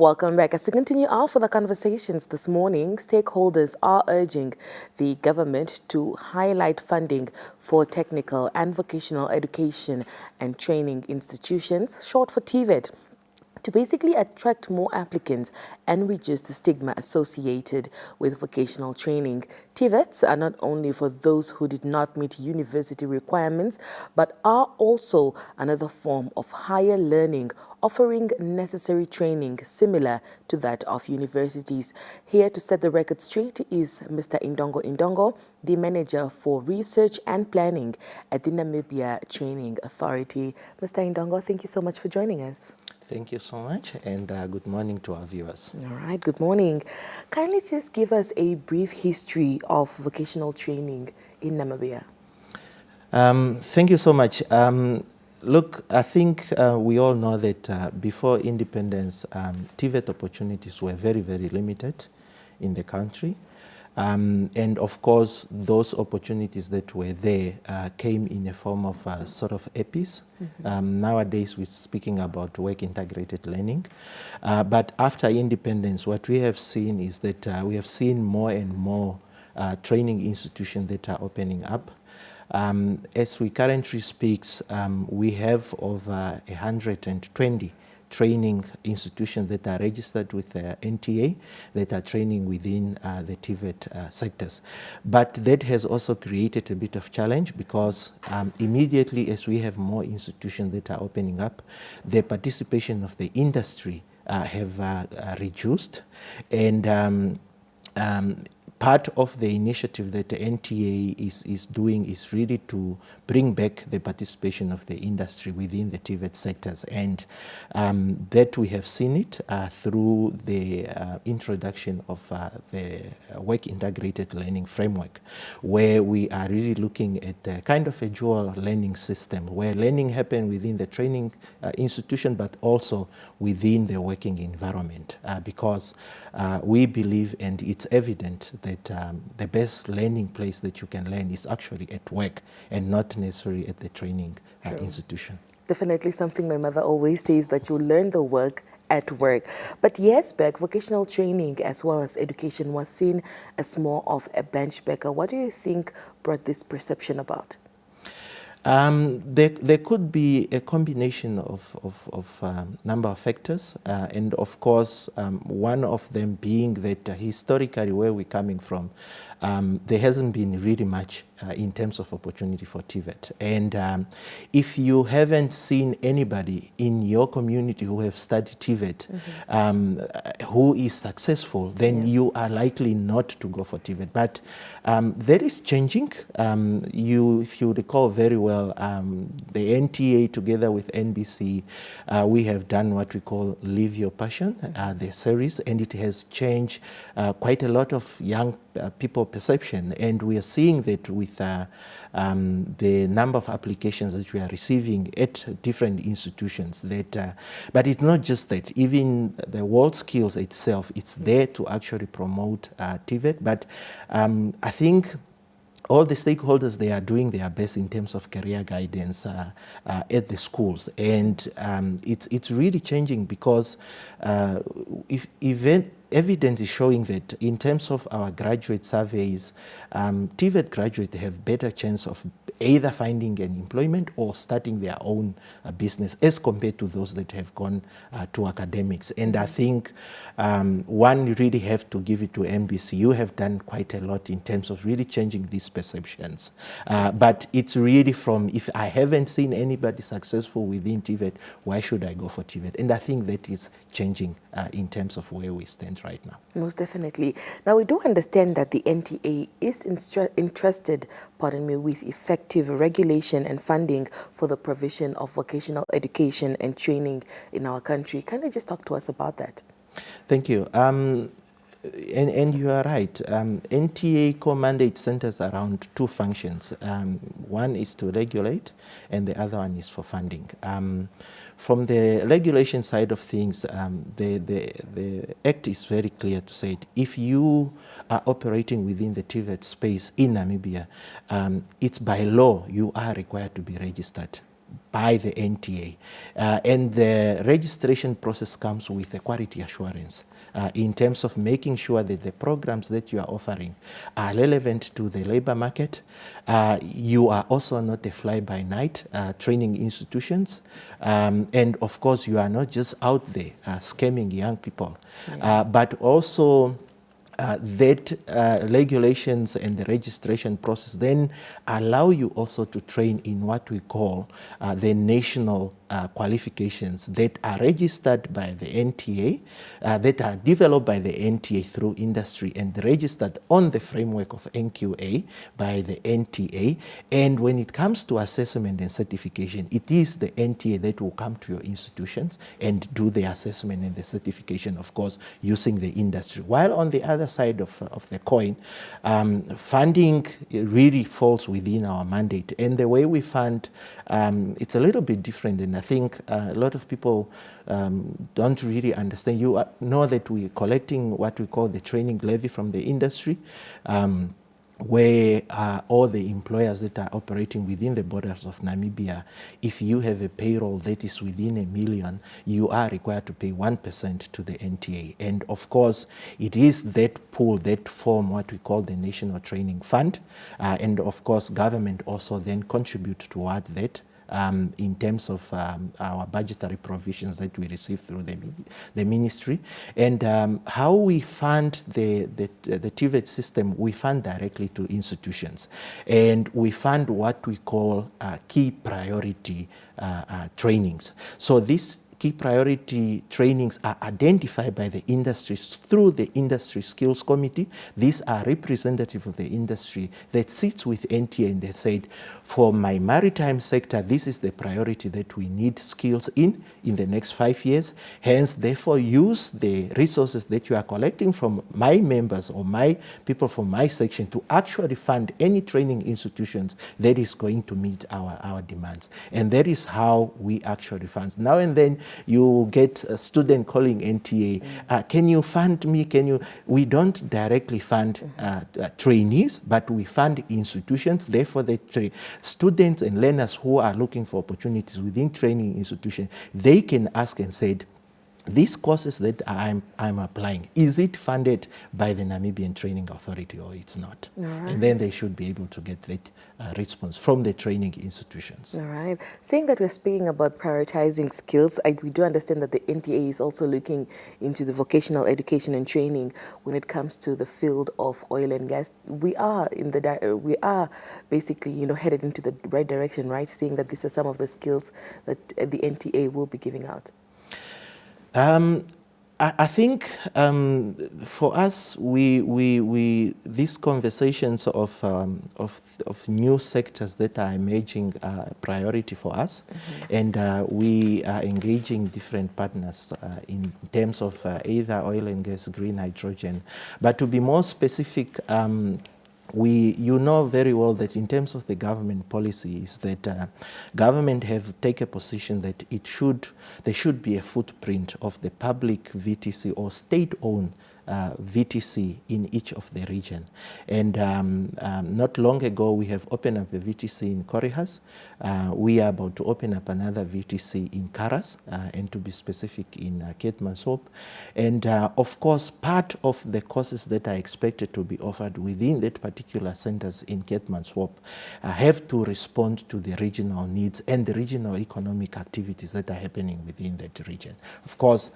Welcome back. As we continue on for the conversations this morning, stakeholders are urging the government to highlight funding for technical and vocational education and training institutions, short for TVET, to basically attract more applicants and reduce the stigma associated with vocational training. TVETs are not only for those who did not meet university requirements, but are also another form of higher learning, offering necessary training similar to that of universities. Here to set the record straight is Mr. Indongo Indongo, the Manager for Research and Planning at the Namibia Training Authority. Mr. Indongo, thank you so much for joining us. Thank you so much, and good morning to our viewers. All right, good morning. Kindly just give us a brief history of vocational training in Namibia. Thank you so much. Look, I think we all know that before independence, TVET opportunities were very, very limited in the country. And of course, those opportunities that were there came in a form of sort of EPIs. Nowadays, we're speaking about work integrated learning. But after independence, what we have seen is that we have seen more and more training institutions that are opening up. As we currently speak, we have over 120 training institutions that are registered with the NTA that are training within the TVET sectors. But that has also created a bit of challenge because immediately as we have more institutions that are opening up, the participation of the industry have reduced, and part of the initiative that the NTA is doing is really to bring back the participation of the industry within the TVET sectors, and that we have seen it through the introduction of the work integrated learning framework, where we are really looking at a kind of a dual learning system where learning happens within the training institution but also within the working environment, because we believe, and it's evident, that the best learning place that you can learn is actually at work and not necessarily at the training institution. Definitely something my mother always says, that you learn the work at work. But years back, vocational training as well as education was seen as more of a bench bagger. What do you think brought this perception about? There could be a combination of number of factors, and of course one of them being that historically where we're coming from, there hasn't been really much in terms of opportunity for TVET. And if you haven't seen anybody in your community who have studied TVET who is successful, then you are likely not to go for TVET. But that is changing. If you recall very well, the NTA together with NBC, we have done what we call Live Your Passion, the series, and it has changed quite a lot of young people perception, and we are seeing that with the number of applications that we are receiving at different institutions. But it's not just that. Even the World Skills itself, it's there to actually promote TVET. But I think all the stakeholders, they are doing their best in terms of career guidance at the schools, and it's really changing because if evidence is showing that in terms of our graduate surveys, TVET graduates have better chance of either finding an employment or starting their own business as compared to those that have gone to academics. And I think one really have to give it to NBC. You have done quite a lot in terms of really changing these perceptions. But it's really from, if I haven't seen anybody successful within TVET, why should I go for TVET? And I think that is changing in terms of where we stand right now. Most definitely. Now, we do understand that the NTA is entrusted, with effective regulation and funding for the provision of vocational education and training in our country. Can you just talk to us about that? Thank you. And you are right. NTA core mandate centers around two functions. One is to regulate, and the other one is for funding. From the regulation side of things, the Act is very clear to say it. If you are operating within the TVET space in Namibia, it's by law you are required to be registered by the NTA. And the registration process comes with a quality assurance in terms of making sure that the programs that you are offering are relevant to the labor market. You are also not a fly-by-night training institutions. And of course, you are not just out there scamming young people, but also that regulations and the registration process then allow you also to train in what we call the national qualifications that are registered by the NTA, that are developed by the NTA through industry and registered on the framework of NQA by the NTA. And when it comes to assessment and certification, it is the NTA that will come to your institutions and do the assessment and the certification, of course, using the industry. While on the other side of the coin, funding really falls within our mandate. And the way we fund, it's a little bit different, and I think a lot of people don't really understand. You know that we're collecting what we call the training levy from the industry, where all the employers that are operating within the borders of Namibia, if you have a payroll that is within $1 million, you are required to pay 1% to the NTA. And of course, it is that pool that form what we call the National Training Fund. And of course, government also then contribute toward that. In terms of our budgetary provisions that we receive through the ministry. And how we fund the TVET system, we fund directly to institutions. And we fund what we call key priority trainings. So these key priority trainings are identified by the industries through the Industry Skills Committee. These are representatives of the industry that sits with NTA, and they said, for my maritime sector, this is the priority that we need skills in the next 5 years. Hence, therefore, use the resources that you are collecting from my members or my people from my section to actually fund any training institutions that is going to meet our demands. And that is how we actually fund. Now and then, you get a student calling NTA, can you fund me? We don't directly fund trainees, but we fund institutions. Therefore, the students and learners who are looking for opportunities within training institutions, they can ask and say, these courses that I'm applying, is it funded by the Namibian Training Authority or it's not? Right. And then they should be able to get that response from the training institutions. All right. Saying that we're speaking about prioritizing skills, we do understand that the NTA is also looking into the vocational education and training when it comes to the field of oil and gas. We are basically, headed into the right direction, right? Seeing that these are some of the skills that the NTA will be giving out. I think for us, these conversations of new sectors that are emerging are a priority for us, and we are engaging different partners in terms of either oil and gas, green hydrogen. But to be more specific, you know very well that in terms of the government policies, that government have taken a position that there should be a footprint of the public VTC or state-owned VTC in each of the region. And not long ago, we have opened up a VTC in Corrihas. We are about to open up another VTC in Karas, and to be specific, in Keetmanshoop. And of course, part of the courses that are expected to be offered within that particular centers in Keetmanshoop have to respond to the regional needs and the regional economic activities that are happening within that region. Of course,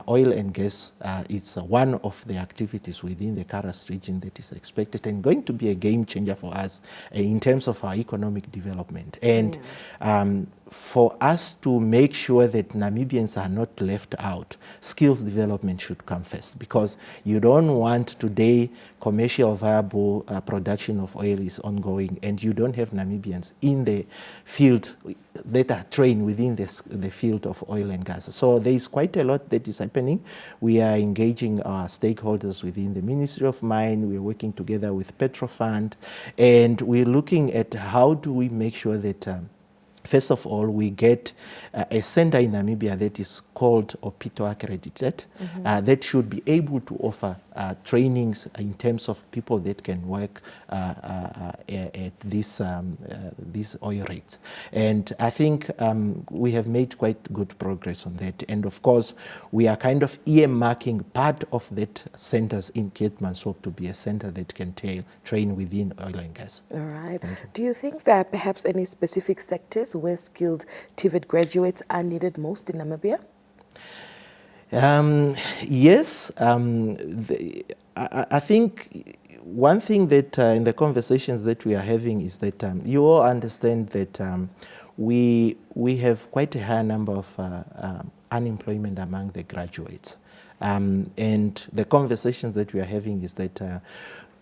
oil and gas is one of the activities within the Karas region that is expected and going to be a game changer for us in terms of our economic development. And for us to make sure that Namibians are not left out, skills development should come first, because you don't want today commercial viable production of oil is ongoing and you don't have Namibians in the field that are trained within the field of oil and gas. So there is quite a lot that is happening. We are engaging our stakeholders within the Ministry of Mine. We're working together with Petrofund, and we're looking at how do we make sure that first of all, we get a center in Namibia that is called OPITO accredited, that should be able to offer trainings in terms of people that can work at these oil rigs. And I think we have made quite good progress on that. And of course, we are kind of earmarking part of that centers in Keetmanshoop to be a center that can train within oil and gas. All right. Do you think there are perhaps any specific sectors where skilled TVET graduates are needed most in Namibia? Yes. I think one thing that in the conversations that we are having is that you all understand that we have quite a high number of unemployment among the graduates. And the conversations that we are having is that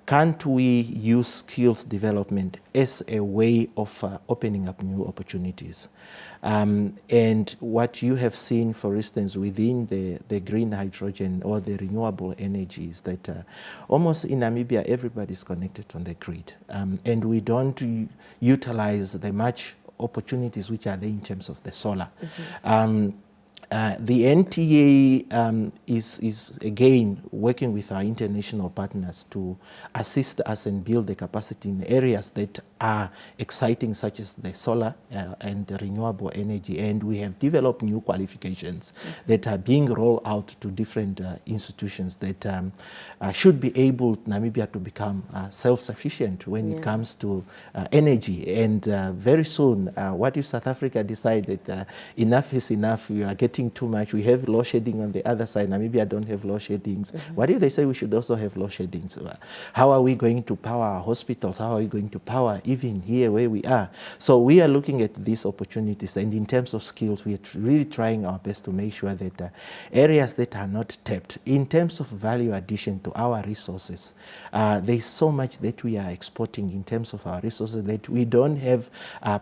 can't we use skills development as a way of opening up new opportunities? And what you have seen, for instance, within the green hydrogen or the renewable energy is that almost in Namibia, everybody's connected on the grid. And we don't utilize the much opportunities which are there in terms of the solar. The NTA is again working with our international partners to assist us and build the capacity in areas that are exciting, such as the solar and the renewable energy. And we have developed new qualifications that are being rolled out to different institutions that should be able, Namibia, to become self-sufficient when it comes to energy. And very soon, what if South Africa decided enough is enough, we are getting too much, we have load shedding on the other side, Namibia don't have load sheddings. What if they say we should also have load sheddings? How are we going to power our hospitals? How are we going to power even here where we are? So we are looking at these opportunities, and in terms of skills, we are really trying our best to make sure that areas that are not tapped, in terms of value addition to our resources, there is so much that we are exporting in terms of our resources that we don't have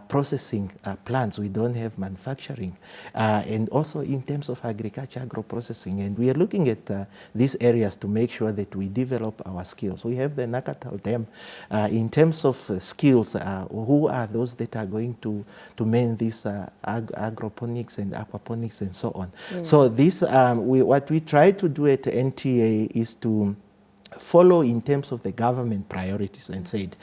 processing plants, we don't have manufacturing, and also in terms of agriculture, agro-processing. And we are looking at these areas to make sure that we develop our skills. We have the Nakatal Dam. In terms of skills, who are those that are going to man these agroponics and aquaponics and so on? So this, what we try to do at NTA is to follow in terms of the government priorities and said,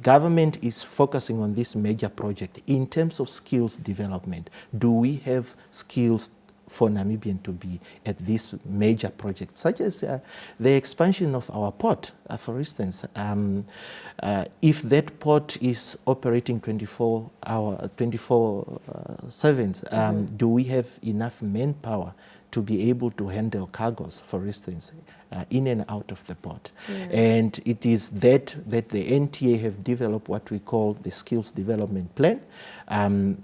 government is focusing on this major project. In terms of skills development, do we have skills for Namibian to be at this major project, such as the expansion of our port, for instance. If that port is operating 24/7, do we have enough manpower to be able to handle cargoes, for instance, in and out of the port? And it is that the NTA have developed what we call the skills development plan,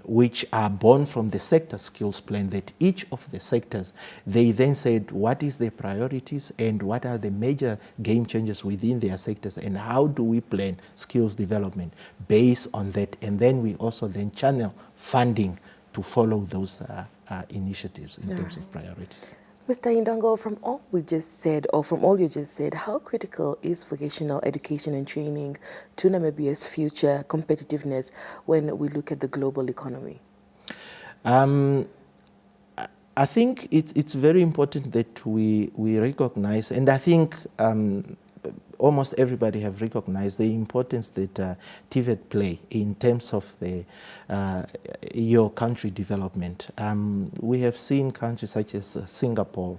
which are born from the sector skills plan, that each of the sectors, they then said what is their priorities and what are the major game changers within their sectors, and how do we plan skills development based on that. And then we also then channel funding to follow those initiatives in terms of priorities. Mr. Indongo, from all we just said, or from all you just said, how critical is vocational education and training to Namibia's future competitiveness when we look at the global economy? I think it's very important that we recognize, and I think almost everybody have recognized the importance that TVET play in terms of your country development. We have seen countries such as Singapore.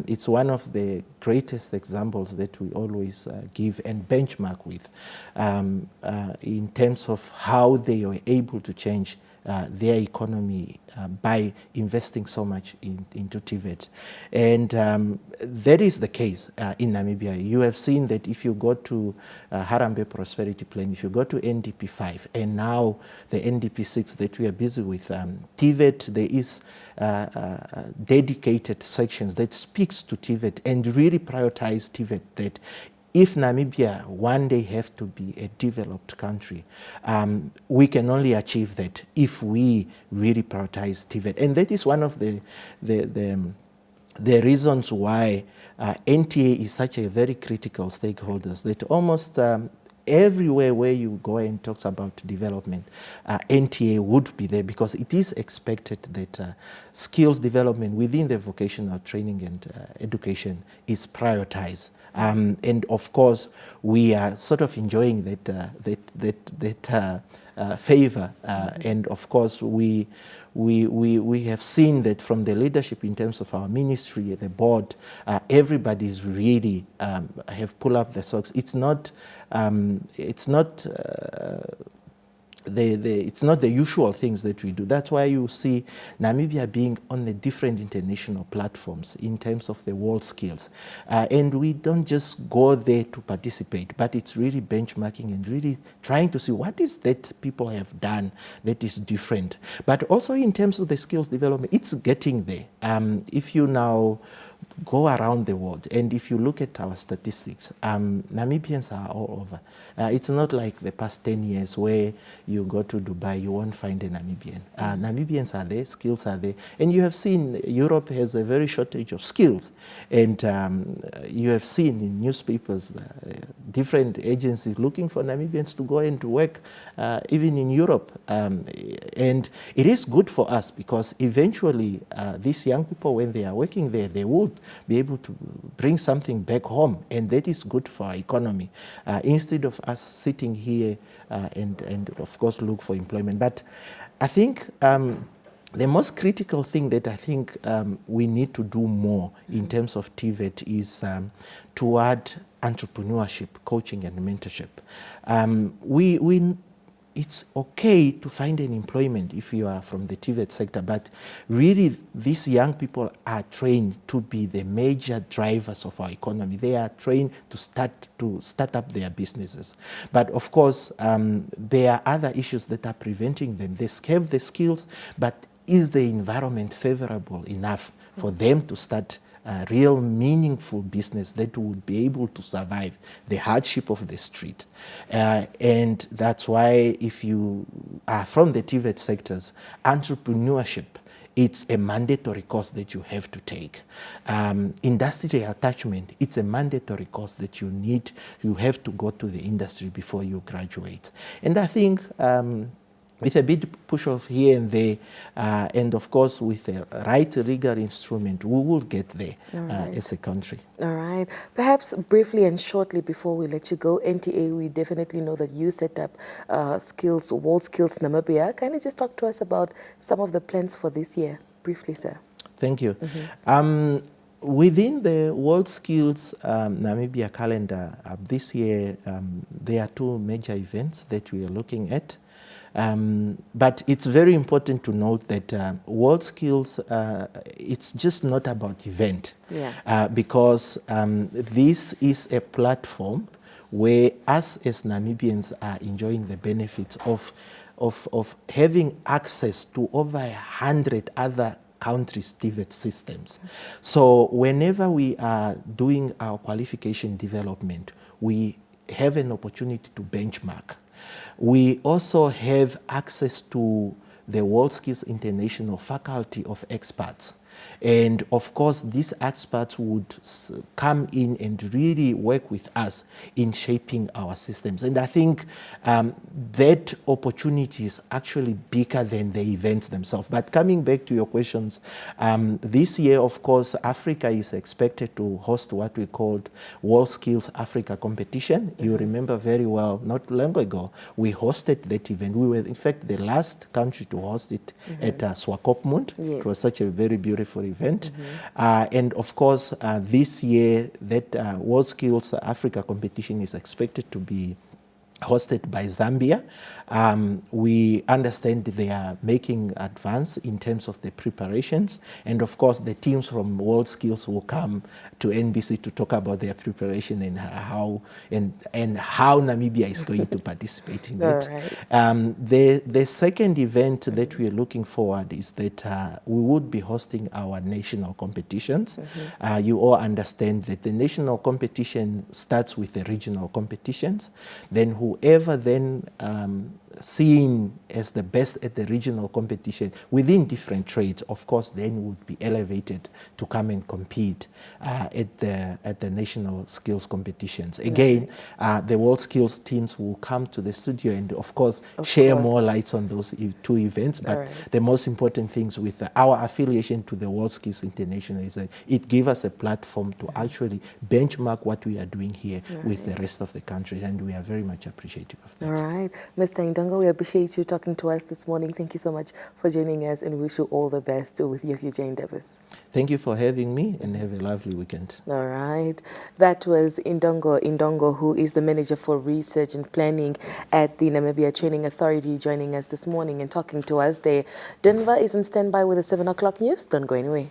It's one of the greatest examples that we always give and benchmark with in terms of how they were able to change their economy by investing so much into TVET. And that is the case in Namibia. You have seen that if you go to Harambee Prosperity Plan, if you go to NDP 5, and now the NDP 6 that we are busy with, TVET, there is dedicated sections that speaks to TVET and really prioritize TVET, that if Namibia one day have to be a developed country, we can only achieve that if we really prioritize TVET. And that is one of the reasons why NTA is such a very critical stakeholder, that almost everywhere where you go and talks about development, NTA would be there, because it is expected that skills development within the vocational training and education is prioritized. And of course, we are sort of enjoying that favor, and of course we have seen that from the leadership in terms of our ministry, the board, everybody's really have pulled up the socks. It's not it's not the usual things that we do. That's why you see Namibia being on the different international platforms in terms of the world skills. And we don't just go there to participate, but it's really benchmarking and really trying to see what is that people have done that is different. But also in terms of the skills development, it's getting there. If you now go around the world, and if you look at our statistics, Namibians are all over. It's not like the past 10 years where you go to Dubai, you won't find a Namibian. Namibians are there, skills are there. And you have seen Europe has a very shortage of skills. And you have seen in newspapers, different agencies looking for Namibians to go and to work, even in Europe. And it is good for us, because eventually these young people, when they are working there, they would be able to bring something back home, and that is good for our economy, instead of us sitting here and of course look for employment. But I think the most critical thing that I think we need to do more in terms of TVET is toward entrepreneurship, coaching and mentorship. It's okay to find an employment if you are from the TVET sector, but really these young people are trained to be the major drivers of our economy. They are trained to start up their businesses. But of course, there are other issues that are preventing them. They have the skills, but is the environment favorable enough for them to start a real meaningful business that would be able to survive the hardship of the street? And that's why if you are from the TVET sectors, entrepreneurship, it's a mandatory course that you have to take. Industrial attachment, it's a mandatory course that you have to go to the industry before you graduate. And I think with a bit push off here and there, and of course with the right rigor instrument, we will get there as a country. All right. Perhaps briefly and shortly before we let you go, NTA, we definitely know that you set up Skills, World Skills Namibia. Can you just talk to us about some of the plans for this year? Briefly, sir. Thank you. Within the World Skills Namibia calendar, this year there are two major events that we are looking at. But it's very important to note that World Skills, it's just not about event, because this is a platform where us as Namibians are enjoying the benefits of having access to over 100 other countries' TVET systems. So whenever we are doing our qualification development, we have an opportunity to benchmark. We also have access to the World Skills International faculty of experts. And of course, these experts would come in and really work with us in shaping our systems. And I think that opportunity is actually bigger than the events themselves. But coming back to your questions, this year, of course, Africa is expected to host what we called World Skills Africa competition. You remember very well, not long ago, we hosted that event. We were, in fact, the last country to host it at Swakopmund. Yes. It was such a very beautiful event. And of course, this year, that World Skills Africa competition is expected to be hosted by Zambia. We understand they are making advance in terms of the preparations. And of course, the teams from World Skills will come to NBC to talk about their preparation and how Namibia is going to participate in it. Right. The second event that we are looking forward is that we would be hosting our national competitions. You all understand that the national competition starts with the regional competitions. Then whoever then seen as the best at the regional competition within different trades, of course, then would be elevated to come and compete at the national skills competitions. Again, the World Skills teams will come to the studio and, of course, share more lights on those two events. But the most important things with our affiliation to the World Skills International is that it gives us a platform to actually benchmark what we are doing here with the rest of the countries, and we are very much appreciative of that. All right. Mr. Indongo, we appreciate you talking to us this morning. Thank you so much for joining us, and wish you all the best with your future endeavors. Thank you for having me, and have a lovely weekend. All right. That was Indongo Indongo, who is the Manager for Research and Planning at the Namibia Training Authority, joining us this morning and talking to us there. Denver is on standby with the 7 o'clock news. Don't go anywhere.